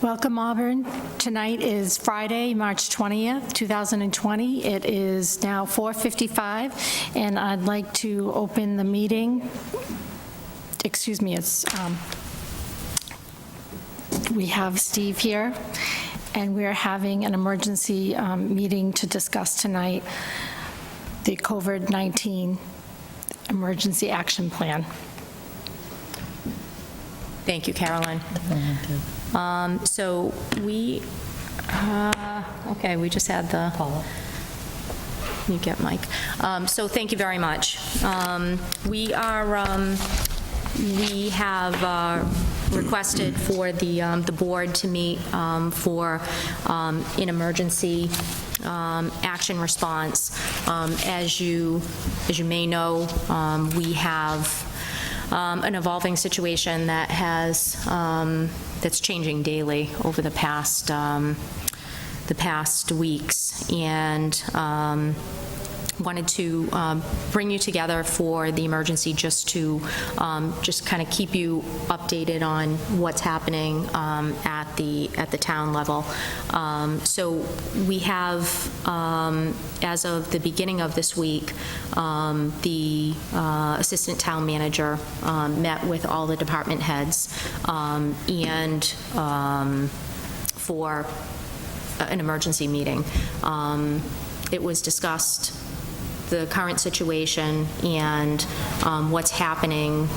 Welcome, Auburn. Tonight is Friday, March 20th, 2020. It is now 4:55, and I'd like to open the meeting. Excuse me, we have Steve here, and we're having an emergency meeting to discuss tonight the COVID-19 Emergency Action Plan. Thank you, Carolyn. So we, okay, we just had the, you get Mike. So thank you very much. We have requested for the board to meet for an emergency action response. As you may know, we have an evolving situation that has that's changing daily over the past weeks, and wanted to bring you together for the emergency just to just kind of keep you updated on what's happening at the town level. So we have, as of the beginning of this week, the assistant town manager met with all the department heads and for an emergency meeting. It was discussed the current situation and what's happening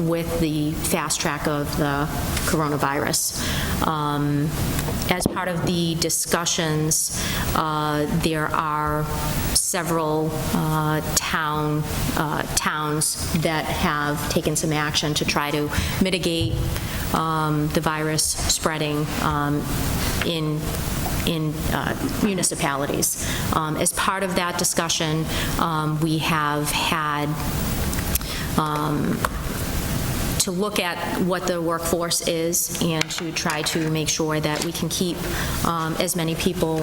with the fast track of the coronavirus. As part of the discussions, there are several towns that have taken some action to try to mitigate the virus spreading in municipalities. As part of that discussion, we have had to look at what the workforce is and to try to make sure that we can keep as many people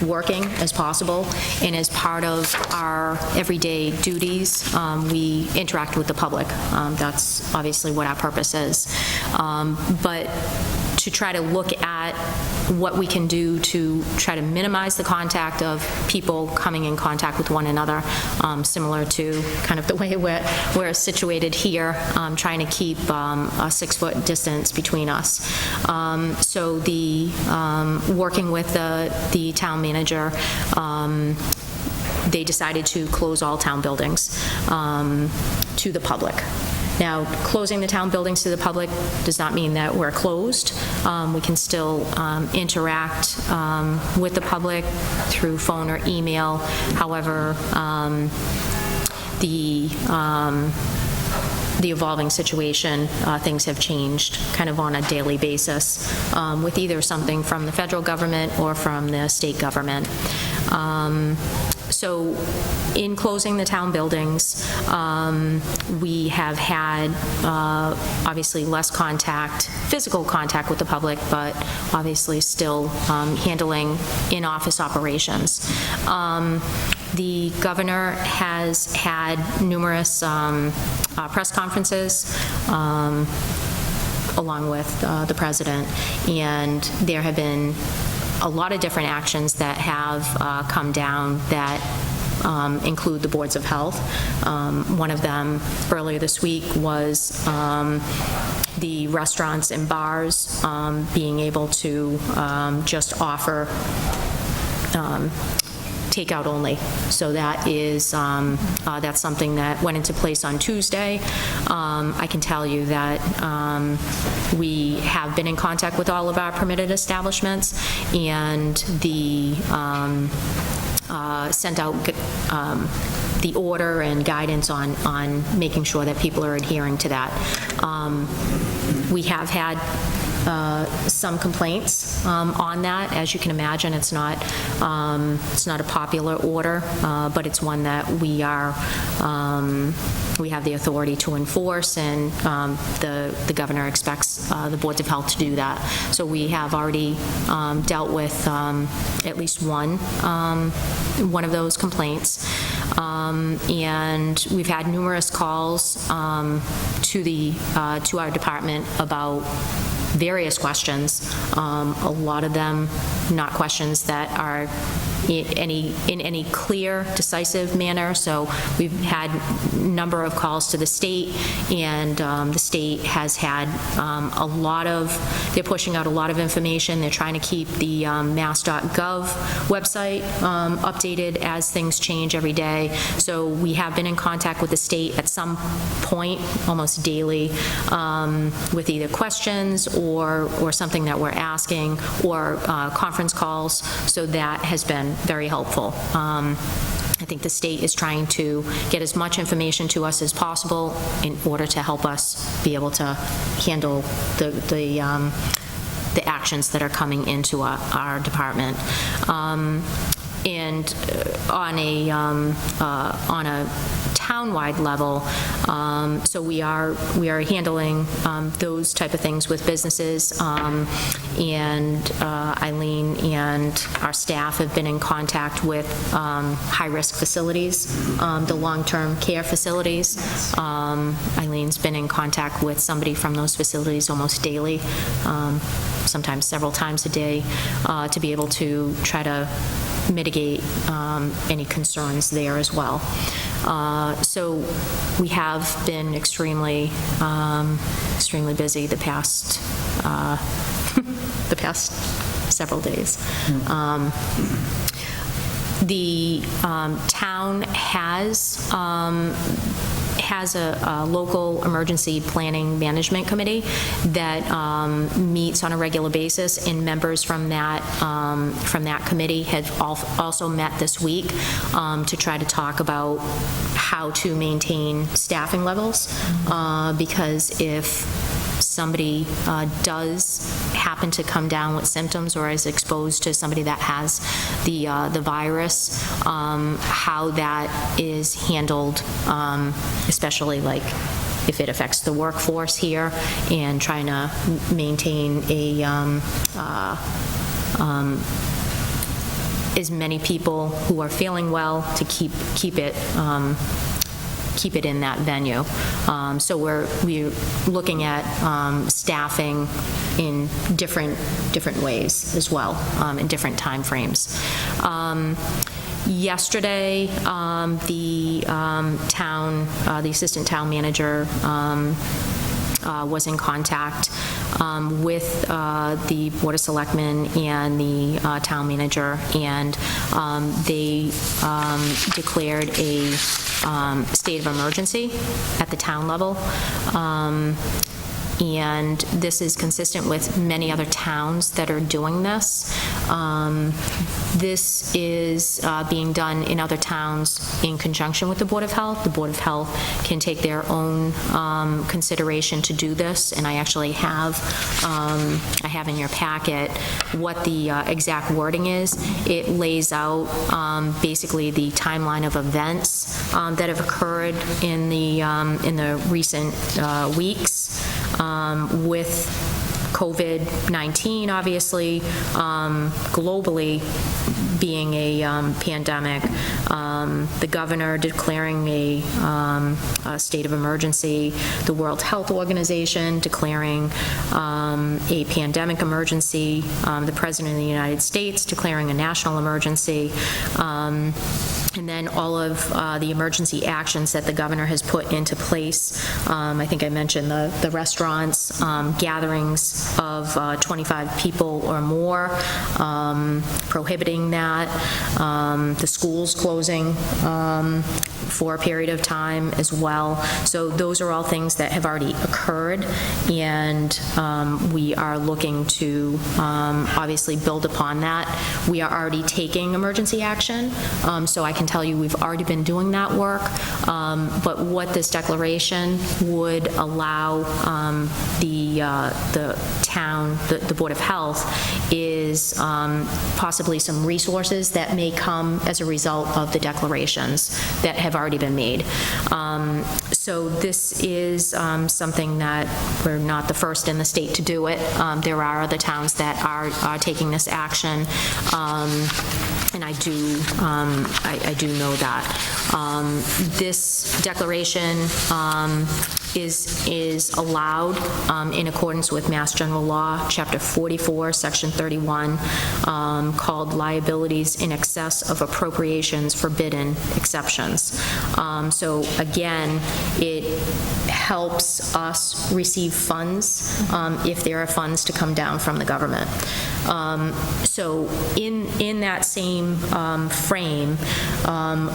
working as possible. And as part of our everyday duties, we interact with the public. That's obviously what our purpose is. But to try to look at what we can do to try to minimize the contact of people coming in contact with one another, similar to kind of the way we're situated here, trying to keep a 6-foot distance between us. So working with the town manager, they decided to close all town buildings to the public. Now, closing the town buildings to the public does not mean that we're closed. We can still interact with the public through phone or email. However, the evolving situation, things have changed kind of on a daily basis with either something from the federal government or from the state government. So in closing the town buildings, we have had obviously less physical contact with the public, but obviously still handling in-office operations. The governor has had numerous press conferences along with the president, and there have been a lot of different actions that have come down that include the boards of health. One of them earlier this week was the restaurants and bars being able to just offer takeout only. So that is that's something that went into place on Tuesday. I can tell you that we have been in contact with all of our permitted establishments, and the sent out the order and guidance on making sure that people are adhering to that. We have had some complaints on that. As you can imagine, it's not a popular order, but it's one that we have the authority to enforce, and the governor expects the boards of health to do that. So we have already dealt with at least one of those complaints, and we've had numerous calls to our department about various questions, a lot of them not questions that are in any clear, decisive manner. So we've had a number of calls to the state, and the state has had they're pushing out a lot of information. They're trying to keep the mass.gov website updated as things change every day. So we have been in contact with the state at some point, almost daily, with either questions or something that we're asking, or conference calls. So that has been very helpful. I think the state is trying to get as much information to us as possible in order to help us be able to handle the actions that are coming into our department. And on a town-wide level, so we are handling those type of things with businesses, and Eileen and our staff have been in contact with high-risk facilities, the long-term care facilities. Eileen's been in contact with somebody from those facilities almost daily, sometimes several times a day, to be able to try to mitigate any concerns there as well. So we have been extremely busy the past several days. The town has a local emergency planning management committee that meets on a regular basis, and members from that committee have also met this week to try to talk about how to maintain staffing levels, because if somebody does happen to come down with symptoms or is exposed to somebody that has the virus, how that is handled, especially like if it affects the workforce here, and trying to maintain as many people who are feeling well to keep it in that venue. So we're looking at staffing in different ways as well, in different time frames. Yesterday, the assistant town manager was in contact with the Board of Selectmen and the town manager, and they declared a state of emergency at the town level. And this is consistent with many other towns that are doing this. This is being done in other towns in conjunction with the Board of Health. The Board of Health can take their own consideration to do this, and I actually have in your packet what the exact wording is. It lays out basically the timeline of events that have occurred in the recent weeks. With COVID-19, obviously, globally being a pandemic, the governor declaring a state of emergency, the World Health Organization declaring a pandemic emergency, the President of the United States declaring a national emergency, and then all of the emergency actions that the governor has put into place. I think I mentioned the restaurants, gatherings of 25 people or more, prohibiting that, the schools closing for a period of time as well. So those are all things that have already occurred, and we are looking to obviously build upon that. We are already taking emergency action, so I can tell you we've already been doing that work, but what this declaration would allow the town, the Board of Health, is possibly some resources that may come as a result of the declarations that have already been made. So this is something that we're not the first in the state to do it. There are other towns that are taking this action, and I do know that. This declaration is allowed in accordance with Mass General Law, Chapter 44, Section 31, called Liabilities in Excess of Appropriations Forbidden Exceptions. So again, it helps us receive funds if there are funds to come down from the government. So in that same frame,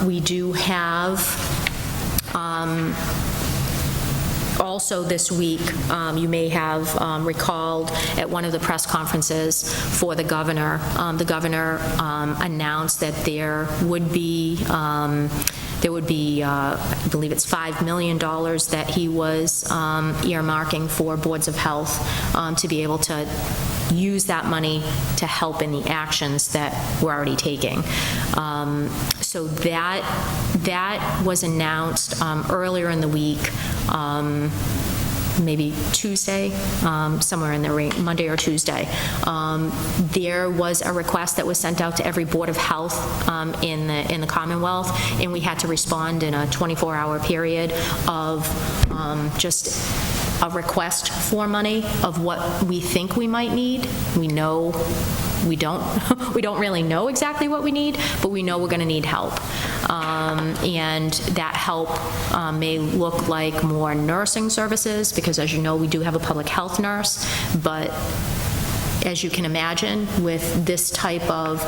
we do have also this week, you may have recalled at one of the press conferences for the governor announced that there would be, I believe it's $5 million that he was earmarking for boards of health to be able to use that money to help in the actions that we're already taking. So that was announced earlier in the week, maybe Tuesday, somewhere in the range, Monday or Tuesday. There was a request that was sent out to every Board of Health in the Commonwealth, and we had to respond in a 24-hour period of just a request for money of what we think we might need. We know we don't really know exactly what we need, but we know we're going to need help. And that help may look like more nursing services, because as you know, we do have a public health nurse, but as you can imagine, with this type of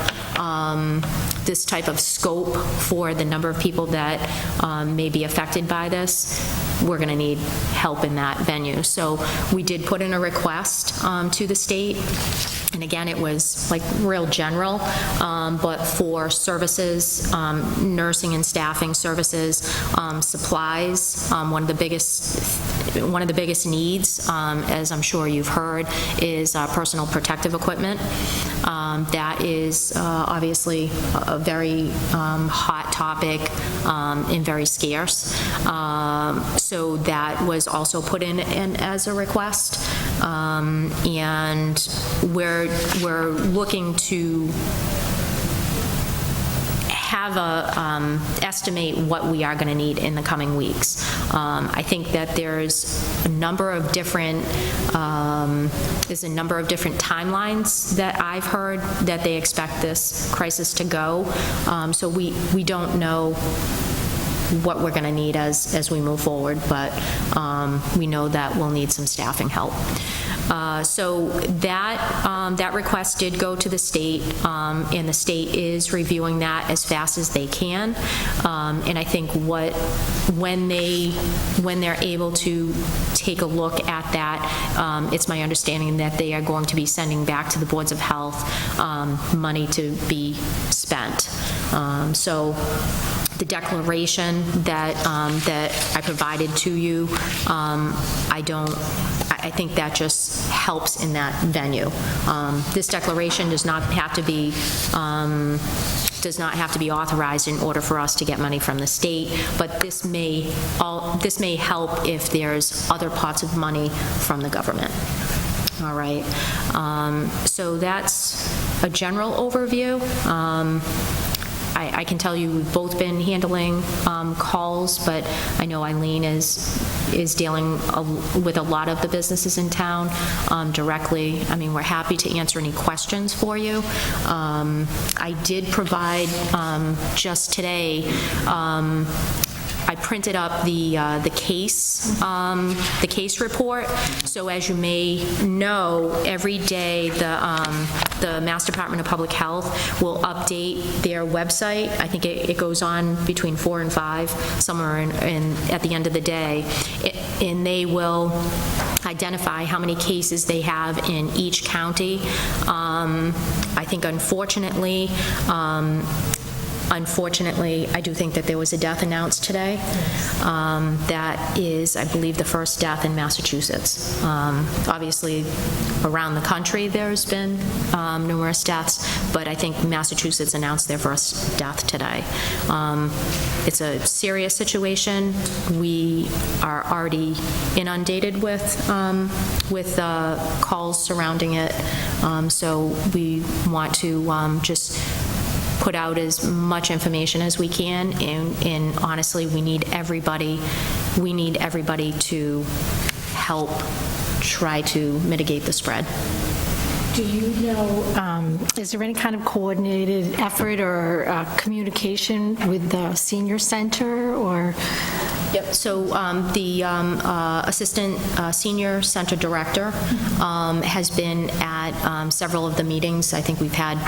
scope for the number of people that may be affected by this, we're going to need help in that venue. So we did put in a request to the state. And again, it was like real general, but for services, nursing and staffing services, supplies, one of the biggest needs, as I'm sure you've heard, is personal protective equipment. That is obviously a very hot topic and very scarce. So that was also put in as a request, and we're looking to have a estimate what we are going to need in the coming weeks. I think that there's a number of different timelines that I've heard that they expect this crisis to go. So we don't know what we're going to need as we move forward, but we know that we'll need some staffing help. So that request did go to the state, and the state is reviewing that as fast as they can. And I think when they're able to take a look at that, it's my understanding that they are going to be sending back to the boards of health money to be spent. So the declaration that I provided to you, I think that just helps in that venue. This declaration does not have to be authorized in order for us to get money from the state, but this may help if there's other pots of money from the government. All right. So that's a general overview. I can tell you we've both been handling calls, but I know Eileen is dealing with a lot of the businesses in town directly. I mean, we're happy to answer any questions for you. I did provide just today, I printed up the case report. So as you may know, every day the Mass Department of Public Health will update their website. I think it goes on between 4 and 5, somewhere at the end of the day, and they will identify how many cases they have in each county. I think unfortunately, Unfortunately, I do think that there was a death announced today. That is, I believe, the first death in Massachusetts. Obviously, around the country, there's been numerous deaths, but I think Massachusetts announced their first death today. It's a serious situation. We are already inundated with calls surrounding it, so we want to just put out as much information as we can, and honestly, we need everybody to help try to mitigate the spread. Do you know, is there any kind of coordinated effort or communication with the senior center, or? Yep, so the Assistant Senior Center Director has been at several of the meetings. I think we've had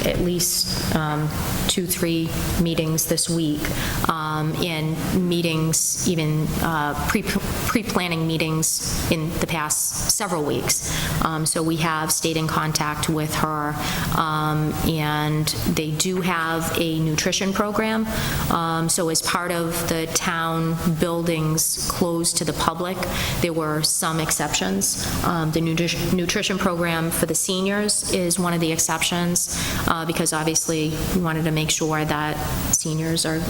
at least 2-3 meetings this week, and meetings, even pre-planning meetings in the past several weeks. So we have stayed in contact with her, and they do have a nutrition program. So as part of the town buildings closed to the public, there were some exceptions. The nutrition program for the seniors is one of the exceptions, because obviously we wanted to make sure that seniors are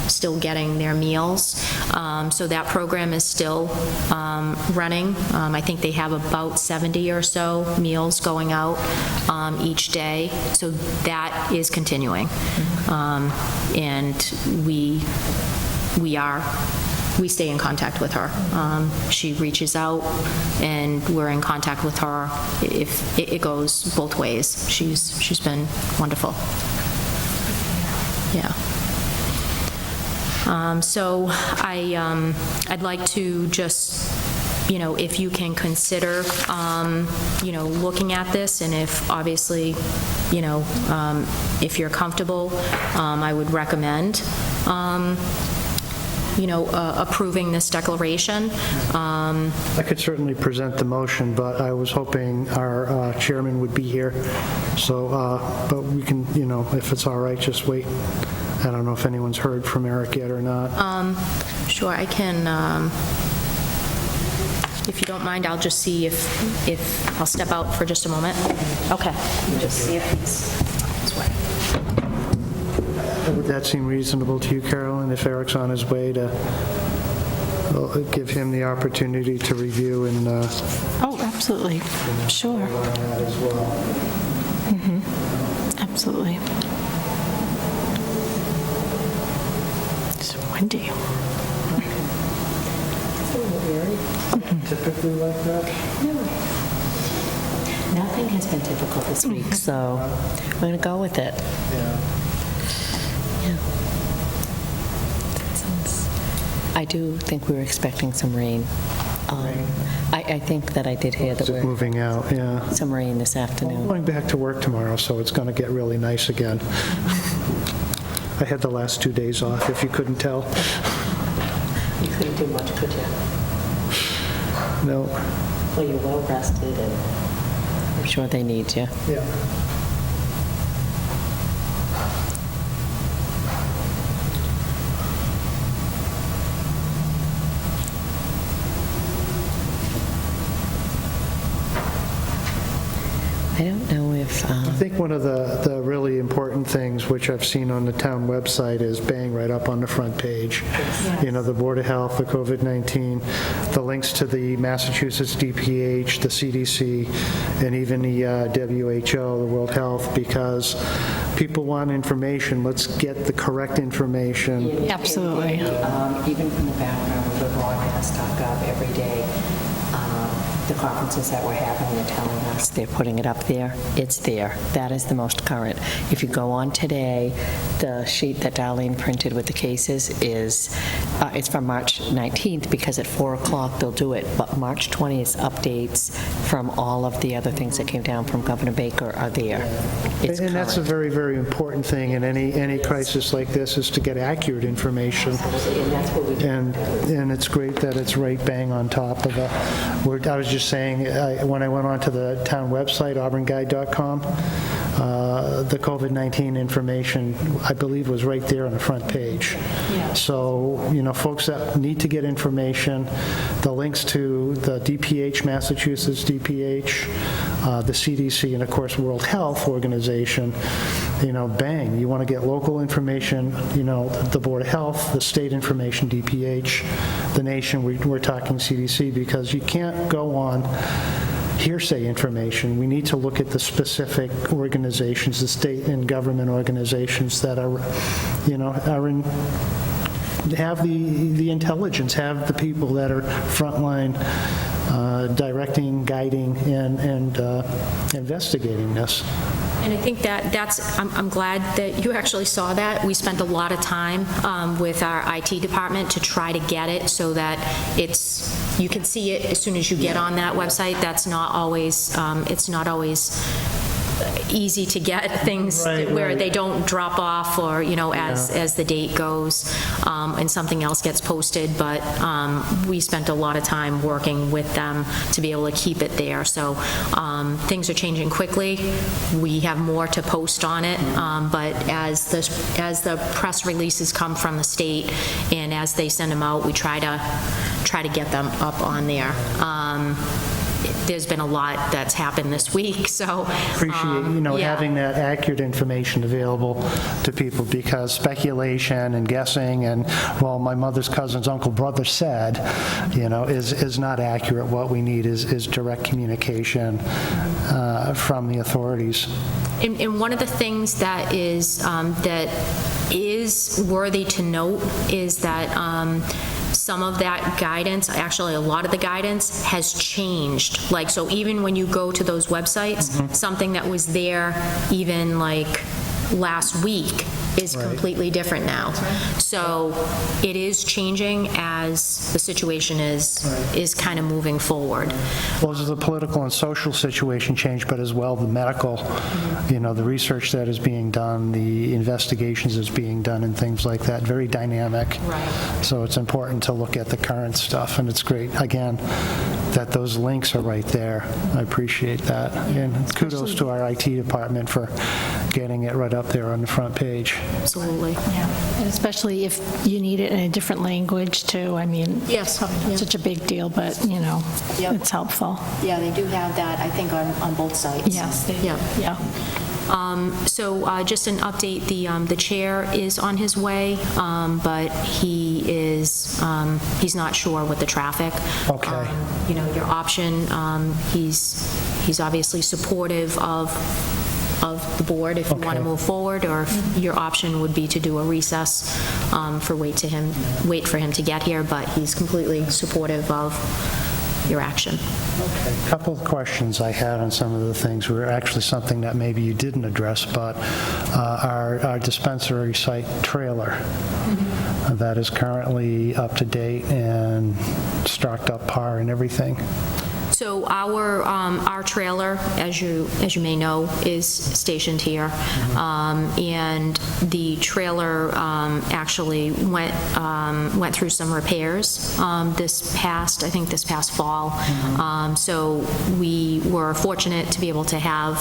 still getting their meals. So that program is still running. I think they have about 70 or so meals going out each day. So that is continuing. And we stay in contact with her. She reaches out, and we're in contact with her. If it goes both ways. She's been wonderful. Yeah. So I'd like to just, if you can consider, looking at this, and if obviously, if you're comfortable, I would recommend, approving this declaration. I could certainly present the motion, but I was hoping our chairman would be here. So, but we can, if it's all right, just wait. I don't know if anyone's heard from Eric yet or not. Sure, I can, if you don't mind, I'll just see if I'll step out for just a moment. Okay. Just see if he's this way. Would that seem reasonable to you, Carolyn, if Eric's on his way, to give him the opportunity to review and... Oh, absolutely. Sure. As well. Absolutely. It's windy. Typically like that? Nothing has been typical this week, so we're going to go with it. Yeah. I do think we were expecting some rain. I think that I did hear that we're Moving out, yeah. some rain this I'm afternoon. going back to work tomorrow, so it's going to get really nice again. I had the last 2 days off, if you couldn't tell. You couldn't do much, could you? No. Well, you're well rested, and I'm sure they need you. Yeah. I don't know if... I think one of the really important things, which I've seen on the town website, is bang right up on the front page. The Board of Health, the COVID-19, the links to the Massachusetts DPH, the CDC, and even the WHO, the World Health, because people want information. Let's get the correct information. Absolutely. Even from the background of the broadcast.gov every day, the conferences that we're having, they're telling us they're putting it up there. It's there. That is the most current. If you go on today, the sheet that Darlene printed with the cases is, it's from March 19th, because at 4 o'clock they'll do it, but March 20th updates from all of the other things that came down from Governor Baker are there. It's And that's a current. very, very important thing in any crisis like this, is to get accurate information. And that's what we do. And it's great that it's right bang on top of I was just saying, when I went onto the town website, auburnguide.com, the COVID-19 information, I believe, was right there on the front page. So, folks that need to get information, the links to the DPH, Massachusetts DPH, the CDC, and of course World Health Organization, bang, you want to get local information, the Board of Health, the state information, DPH, the nation, we're talking CDC, because you can't go on hearsay information. We need to look at the specific organizations, the state and government organizations that are have the intelligence, have the people that are frontline directing, guiding, and investigating this. And I think I'm glad that you actually saw that. We spent a lot of time with our IT department to try to get it so that you can see it as soon as you get on that website. That's not always, it's not always easy to get things where they don't drop off or, as the date goes and something else gets posted. But we spent a lot of time working with them to be able to keep it there. So things are changing quickly. We have more to post on it. But as the press releases come from the state and as they send them out, we try to get them up on there. There's been a lot that's happened this week, so... Appreciate, having that accurate information available to people, because speculation and guessing and, well, my mother's cousin's uncle brother said, is not accurate. What we need is direct communication from the authorities. And one of the things that is worthy to note is that some of that guidance, actually a lot of the guidance, has changed. So even when you go to those websites, something that was there even last week is completely different now. So it is changing as the situation is kind of moving forward. Well, as the political and social situation changed, but as well the medical, the research that is being done, the investigations that's being done and things like that, very dynamic. Right. So it's important to look at the current stuff, and it's great, again, that those links are right there. I appreciate that. And kudos to our IT department for getting it right up there on the front page. Absolutely. Yeah, and especially if you need it in a different language too. I mean, yes, it's not such a big deal, but it's helpful. Yeah, they do have that, I think, on both sites. Yes, they do. Yeah. So just an update, the chair is on his way, but he's not sure with the traffic. Okay. Your option, he's obviously supportive of the board if you want to move forward, or if your option would be to do a recess wait for him to get here, but he's completely supportive of your action. Okay. A couple of questions I had on some of the things were actually something that maybe you didn't address, but our dispensary site trailer that is currently up to date and stocked up par and everything. So our trailer, as you may know, is stationed here, and the trailer actually went through some repairs this past fall. So we were fortunate to be able to have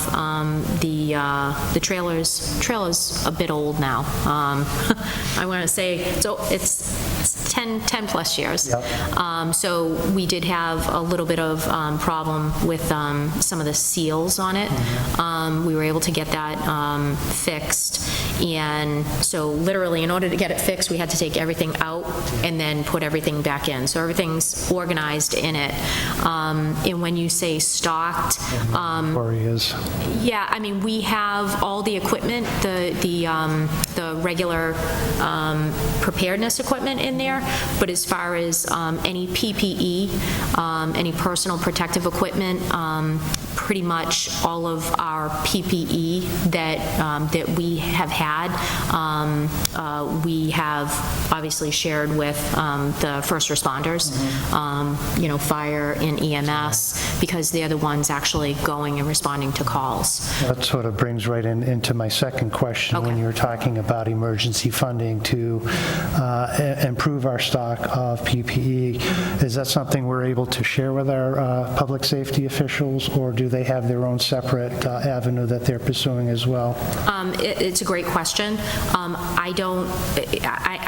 the trailer's a bit old now. I want to say it's 10 plus years. Yep. So we did have a little bit of problem with some of the seals on it. We were able to get that fixed, and so literally in order to get it fixed, we had to take everything out and then put everything back in. So everything's organized in it. And when you say stocked, yeah, I mean, we have all the equipment, the regular preparedness equipment in there, but as far as any PPE, any personal protective equipment, pretty much all of our PPE that we have had, we have obviously shared with the first responders, fire and EMS, because they're the ones actually going and responding to calls. That sort of brings right into my second question. When you were talking about emergency funding to improve our stock of PPE, is that something we're able to share with our public safety officials, or do they they have their own separate avenue that they're pursuing as well? It's a great question. I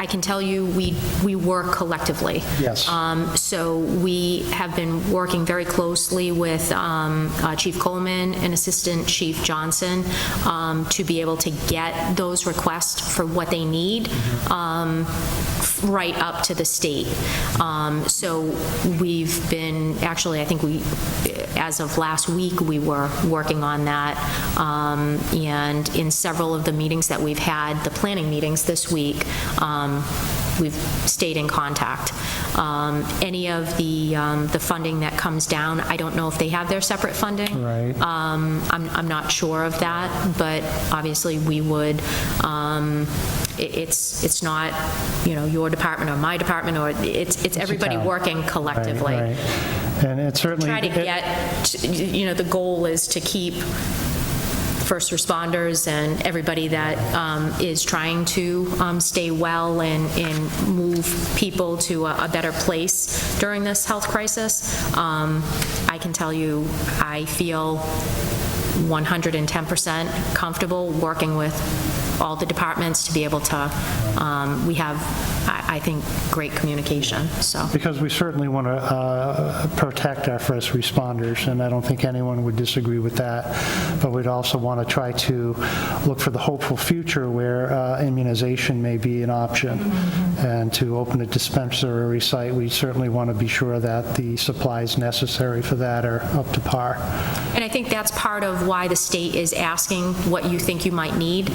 can tell you, we work collectively. Yes. So we have been working very closely with Chief Coleman and Assistant Chief Johnson to be able to get those requests for what they need right up to the state. So we've been, actually, I think as of last week, we were working on that. And in several of the meetings that we've had, the planning meetings this week, we've stayed in contact. Any of the funding that comes down, I don't know if they have their separate funding. Right. I'm not sure of that, but obviously we would, it's not, your department or my department, or it's everybody town. working collectively. Right. And it certainly... Try to get, the goal is to keep first responders and everybody that is trying to stay well and move people to a better place during this health crisis. I can tell you, I feel 110% comfortable working with all the departments to be able to, we have, I think, great communication, so. Because we certainly want to protect our first responders, and I don't think anyone would disagree with that. But we'd also want to try to look for the hopeful future where immunization may be an option. And to open a dispensary site, we certainly want to be sure that the supplies necessary for that are up to par. And I think that's part of why the state is asking what you think you might need.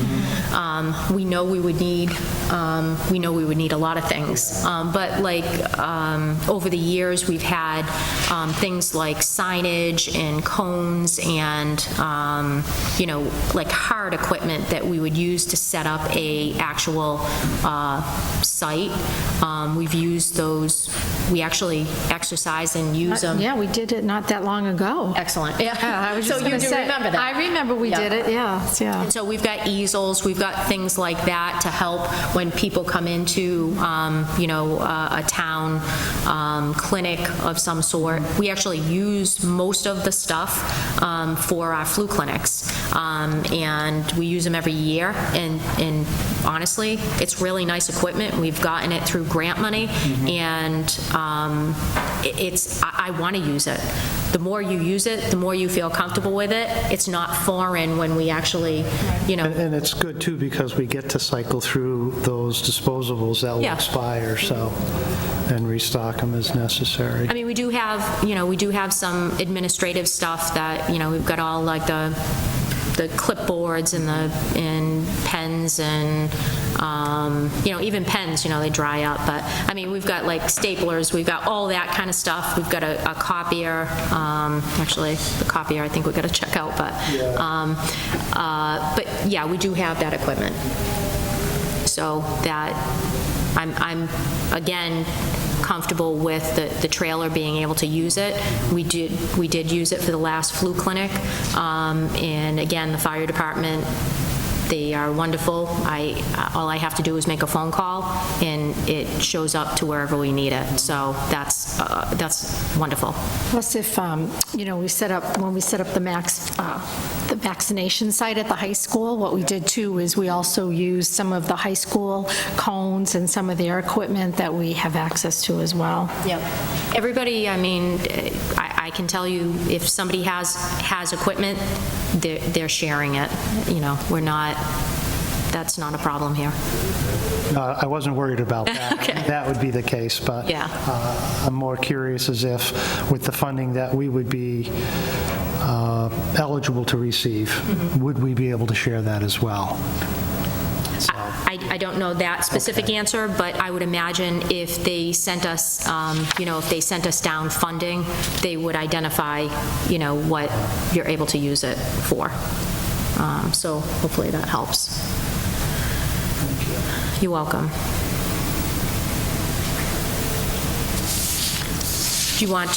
We know we would need a lot of things, but over the years we've had things like signage and cones and hard equipment that we would use to set up a actual site. We've used those. We actually exercise and use them. Yeah, we did it not that long ago. Excellent. Yeah, I was just So you gonna do say, remember that? I remember we did it, yeah. So we've got easels, we've got things like that to help when people come into, a town clinic of some sort. We actually use most of the stuff for our flu clinics, and we use them every year. And honestly, it's really nice equipment. We've gotten it through grant money, and I want to use it. The more you use it, the more you feel comfortable with it. It's not foreign when we actually, And it's good, too, because we get to cycle through those disposables that will expire, so, and restock them as necessary. I mean, we do have some administrative stuff that, we've got all like the clipboards and pens and, even pens, they dry up. But, I mean, we've got like staplers, we've got all that kind of stuff. We've got a copier. Actually, the copier I think we've got to check out. But yeah, we do have that equipment. So that, I'm again, comfortable with the trailer being able to use it. We did use it for the last flu clinic, and again, the fire department, they are wonderful. All I have to do is make a phone call, and it shows up to wherever we need it. So that's wonderful. Plus, if when we set up the vaccination site at the high school, what we did too is we also used some of the high school cones and some of their equipment that we have access to as well. Yep. Everybody, I mean, I can tell you, if somebody has equipment, they're sharing it. We're not. That's not a problem here. I wasn't worried about that. Okay. That would be the case, but Yeah. I'm more curious as if with the funding that we would be eligible to receive, would we be able to share that as well? So, I don't know that specific answer, but I would imagine if they sent us, if they sent us down funding, they would identify, what you're able to use it for. So hopefully that helps. You're welcome. Do you want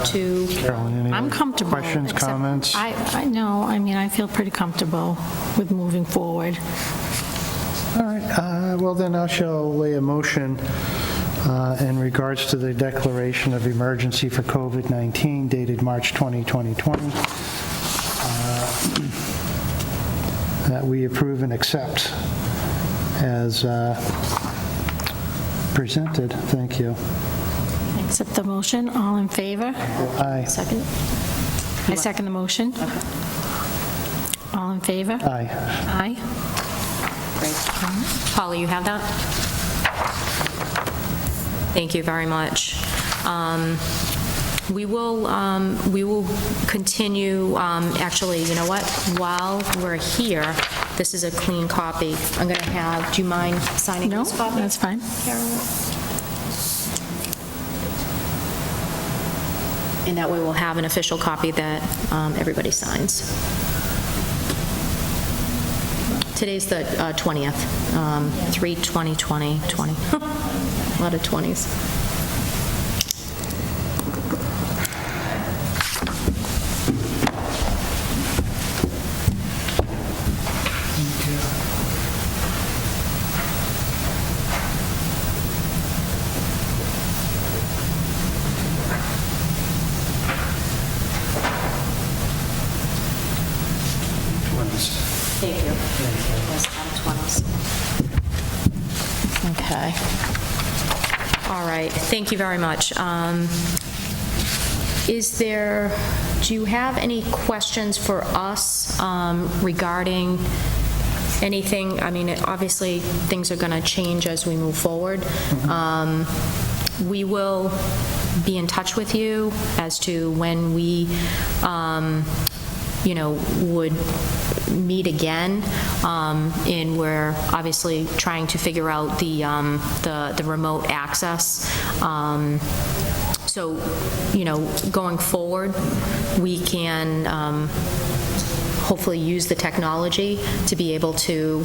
to, Carolyn, any I'm comfortable. questions, except comments? I know, I feel pretty comfortable with moving forward. All right, well then I shall lay a motion in regards to the declaration of emergency for COVID-19 dated March 20, 2020, that we approve and accept as presented. Thank you. Accept the motion. All in favor? Aye. Second? I second the motion. All in favor? Aye. Aye. Great. Paula, you have that? Thank you very much. We will continue, actually, you know what? While we're here, this is a clean copy. I'm going to have, do you mind signing No, this copy? that's fine. Carolyn? And that way we'll have an official copy that everybody signs. Today's the 20th, 3/20/2020. A lot of 20s. Thank you. Yes, I'm 20s. Okay. All right, thank you very much. Do you have any questions for us regarding anything? I mean, obviously, things are going to change as we move forward. We will be in touch with you as to when we, would meet again, and we're obviously trying to figure out the remote access. So, going forward, we can hopefully use the technology to be able to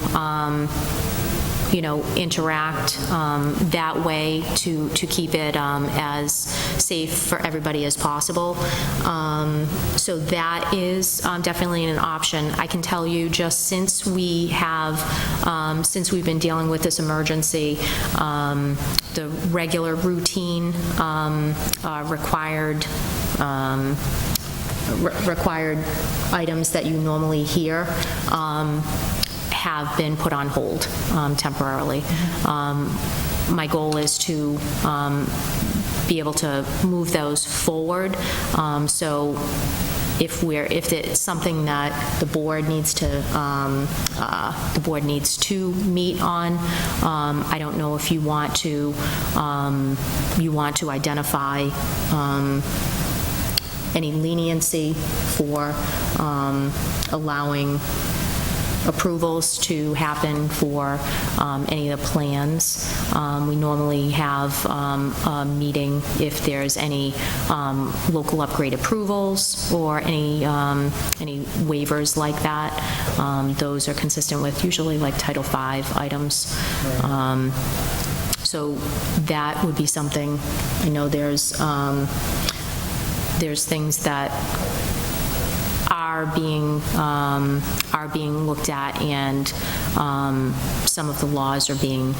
interact that way to keep it as safe for everybody as possible. So that is definitely an option. I can tell you, just since we've been dealing with this emergency, the regular routine required items that you normally hear have been put on hold temporarily. My goal is to be able to move those forward. So if it's something that the board needs to meet on, I don't know if you want to identify any leniency for allowing approvals to happen for any of the plans. We normally have a meeting if there's any local upgrade approvals or any waivers like that. Those are consistent with usually like Title V items. So that would be something. I know there's things that are being looked at, and some of the laws are being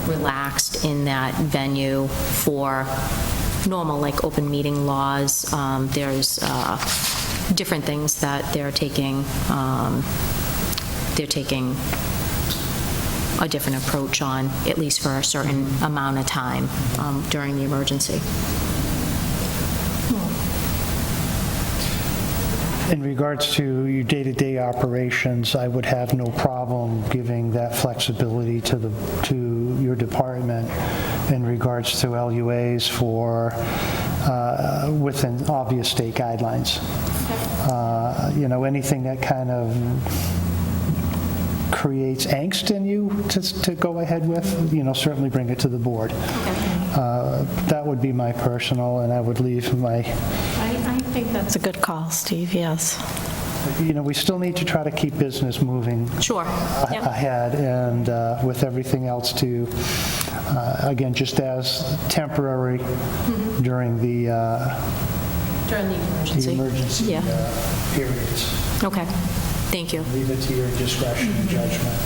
relaxed in that venue for normal, like open meeting laws. There's different things that they're taking a different approach on, at least for a certain amount of time during the emergency. In regards to your day-to-day operations, I would have no problem giving that flexibility to your department in regards to LUAs for within obvious state guidelines. Anything that kind of creates angst in you to go ahead with, certainly bring it to the board. That would be my personal, and I would leave my... I think that's a good call, Steve, yes. We still need to try to keep business moving Sure. Yep. ahead, and with everything else to, again, just as temporary during the emergency periods. Okay. Thank you. Leave it to your discretion and judgment.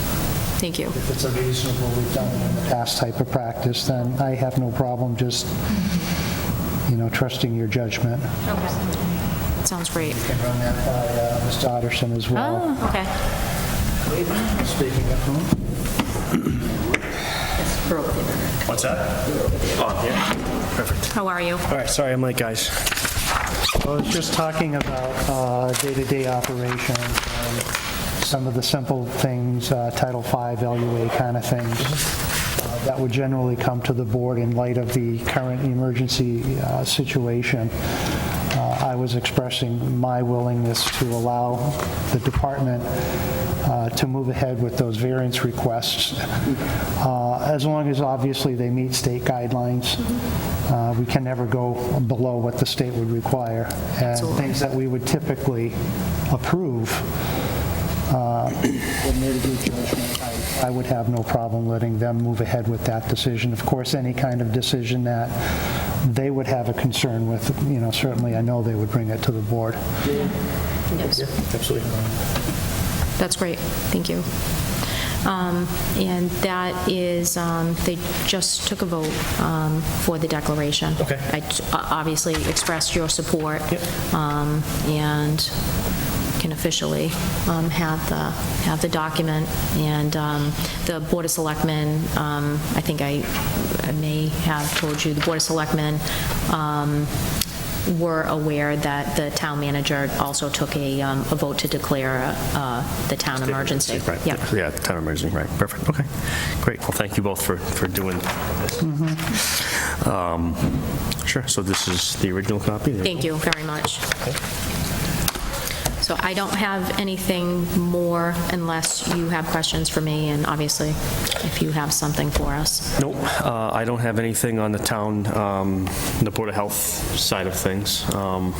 Thank you. If it's a reasonable, we've done it in the past type of practice, then I have no problem just, trusting your judgment. Sounds great. You can run that by Ms. Dotterson as well. Oh, okay. Speaking of whom? What's that? Oh, yeah. Perfect. How are you? All right, sorry I'm late, guys. I was just talking about day-to-day operations and some of the simple things, Title V, LUA kind of things, that would generally come to the board in light of the current emergency situation. I was expressing my willingness to allow the department to move ahead with those variance requests, as long as obviously they meet state guidelines. We can never go below what the state would require. And things that we would typically approve, I would have no problem letting them move ahead with that decision. Of course, any kind of decision that they would have a concern with, certainly I know they would bring it to the board. Yes. Absolutely. That's great. Thank you. And that is, they just took a vote for the declaration. Okay. I obviously expressed your support. Yep. And can officially have the document. And the Board of Selectmen, I think I may have told you, the Board of Selectmen were aware that the town manager also took a vote to declare the town emergency. Right. Yep. Yeah, the town emergency, right. Perfect. Okay. Great. Well, thank you both for doing this. Sure. So this is the original copy? Thank you very much. So I don't have anything more unless you have questions for me, and obviously, if you have something for us. Nope. I don't have anything on the town, the Board of Health side of things. I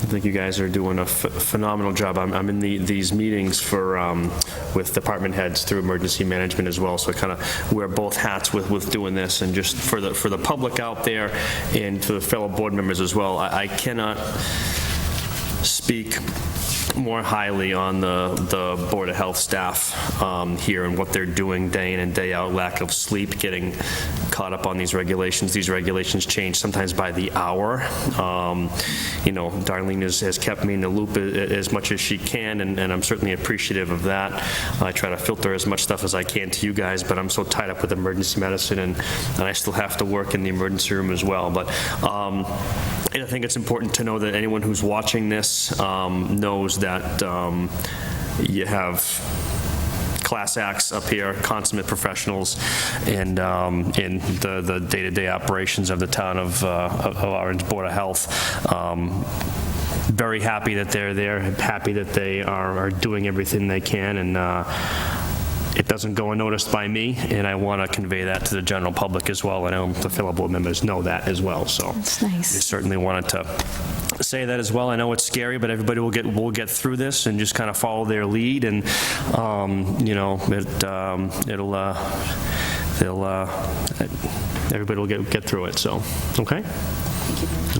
think you guys are doing a phenomenal job. I'm in these meetings with department heads through emergency management as well, so I kind of wear both hats with doing this. And just for the public out there and to the fellow board members as well, I cannot speak more highly on the Board of Health staff here and what they're doing day in and day out, lack of sleep, getting caught up on these regulations. These regulations change sometimes by the hour. Darlene has kept me in the loop as much as she can, and I'm certainly appreciative of that. I try to filter as much stuff as I can to you guys, but I'm so tied up with emergency medicine, and I still have to work in the emergency room as well. But I think it's important to know that anyone who's watching this knows that you have class acts up here, consummate professionals in the day-to-day operations of the town of Auburn's Board of Health. Very happy that they're there, happy that they are doing everything they can, and it doesn't go unnoticed by me, and I want to convey that to the general public as well. I know the fellow board members know that as well, so That's nice. I certainly wanted to say that as well. I know it's scary, but everybody will get through this and just kind of follow their lead, and everybody will get through it. So, okay.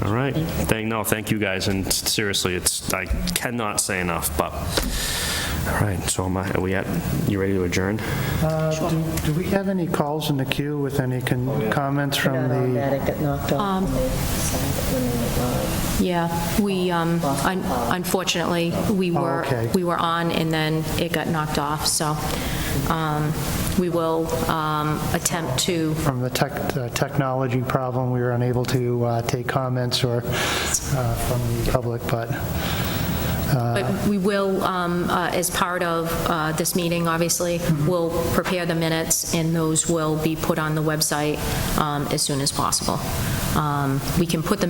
All right. Thank you guys, and seriously, I cannot say enough, but. All right, so you ready to adjourn? Do we have any calls in the queue with any comments from the... Automatic got knocked off. Yeah, we, unfortunately, we were okay. we were on, and then it got knocked off, so we will attempt to... From the technology problem, we were unable to take comments or from the public, but we will, as part of this meeting, obviously, we'll prepare the minutes, and those will be put on the website as soon as possible. We can put the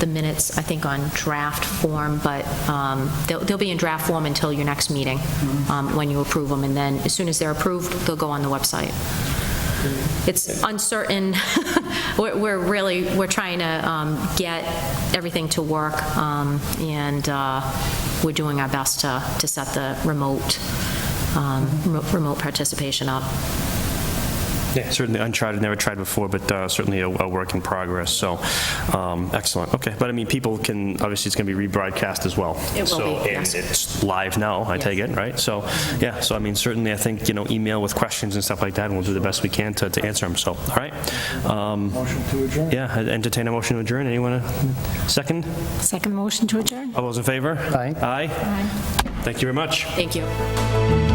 minutes, I think, on draft form, but they'll be in draft form until your next meeting when you approve them, and then as soon as they're approved, they'll go on the website. It's uncertain. We're trying to get everything to work, and we're doing our best to set the remote participation up. Yeah, certainly uncharted, never tried before, but certainly a work in progress, so excellent. Okay, but I mean, people can, obviously, it's going to be rebroadcast as well. It will So, be, and yes. it's live now, I take it, right? So, yeah, so I mean, certainly, I think, email with questions and stuff like that, and we'll do the best we can to answer them, so, all right. Motion to adjourn? Yeah, I'd entertain a motion to adjourn. Anyone, second? Second motion to adjourn? All those in favor? Aye. Aye? Thank you very much. Thank you.